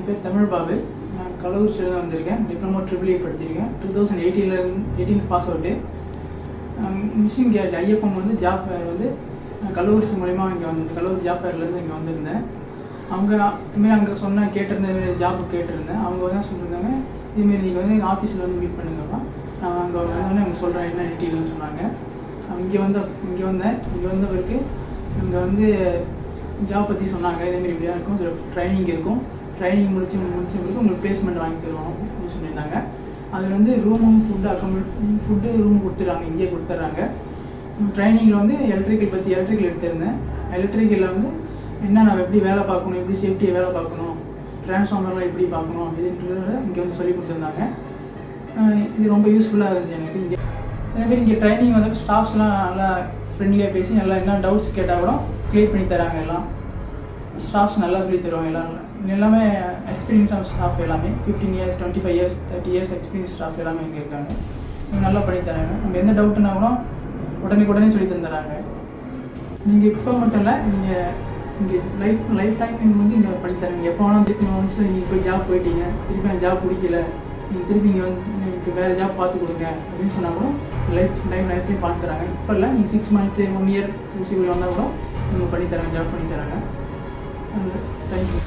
பேர் தமிழ் பாபு. நான் கள்ளக்குறிச்சியில் வந்திருக்கேன். டிப்ளமோ ட்ரிபிள் ஏ படிச்சிருக்கேன். 2018 பாஸ் அவுட்டு. மிஷின் கேட் ஐஎஃப்எம் வந்து ஜாப் ஃபேர் வந்து கள்ளக்குறிச்சி மூலிமா இங்கே வந்து கள்ளக்குறிச்சி ஜாப் ஃபேர்லேருந்து இங்கே வந்திருந்தேன். அவங்க இதுமாரி அங்கே கேட்டிருந்த ஜாப்பு கேட்டிருந்தேன். அவங்க தான் சொல்லியிருந்தாங்க, இதுமாரி நீங்கள் வந்து எங்கள் ஆஃபீஸில் வந்து மீட் பண்ணுங்கப்பா, நான் அங்கே வந்தோடனே அவங்க சொல்கிறேன் என்ன டீட்டெயில்னு சொன்னாங்க. இங்கே வந்த பிறகு இங்கே வந்து ஜாப் பற்றி சொன்னாங்க. இதேமாரி இப்படி தான் இருக்கும், இதில் ட்ரைனிங் இருக்கும், ட்ரைனிங் முடிச்ச பிறகு உங்களுக்கு பிளேஸ்மெண்ட் வாங்கி தருவோம் அப்படின்னு சொல்லியிருந்தாங்க. அதில் வந்து ரூமும் ஃபுட்டு ரூம் கொடுத்துட்றாங்க, இங்கேயே கொடுத்துட்றாங்க. ட்ரைனிங்கில் வந்து எலக்ட்ரிக்கல் எடுத்திருந்தேன். எலக்ட்ரிக்கலில் வந்து என்ன நான் எப்படி வேலை பார்க்கணும், எப்படி சேஃப்டியாக வேலை பார்க்கணும், ட்ரான்ஸ்ஃபார்மர்லாம் எப்படி பார்க்கணும் இதுன்றத இங்கே வந்து சொல்லி கொடுத்துருந்தாங்க. இது ரொம்ப யூஸ்ஃபுல்லாக இருந்துச்சு எனக்கு. இங்கே அதேமாரி இங்கே ட்ரைனிங் வந்து ஸ்டாஃப்ஸ்லாம் நல்லா ஃப்ரெண்ட்லியாக பேசி நல்லா என்ன டவுட்ஸ் கேட்டால் கூட க்ளியர் பண்ணி தராங்க. எல்லாம் ஸ்டாஃப்ஸ் நல்லா சொல்லி தருவாங்க. எல்லாமே எக்ஸ்பீரியன்ஸ் ஸ்டாஃப் எல்லாமே 15 years 25 years 30 years experience staff எல்லாமே இங்கே இருக்காங்க. இவங்க நல்லா பண்ணி தராங்க. நம்ம எந்த டவுட்டுனா கூட உடனே சொல்லி தந்துடுறாங்க. நீங்கள் இப்போ மட்டும் இல்லை, நீங்கள் இங்கே லைஃப் டைம் நீங்கள் வந்து இங்கே பண்ணித்தராங்க. எப்போ வேணாலும் திருப்பி ஒன்ஸ் நீங்கள் போய் ஜாப் போயிட்டீங்க, திருப்பி அந்த ஜாப் பிடிக்கல, நீங்கள் திருப்பி இங்கே வந்து எனக்கு வேறு ஜாப் பார்த்து கொடுங்க அப்படின்னு சொன்னால் கூட லைஃப் டைம் பார்த்து தராங்க. இப்போ இல்லை, நீங்கள் 6 months 1 year வந்தால் கூட நீங்கள் பண்ணித்தராங்க, ஜாப் பண்ணித்தராங்க. தேங்க்யூ.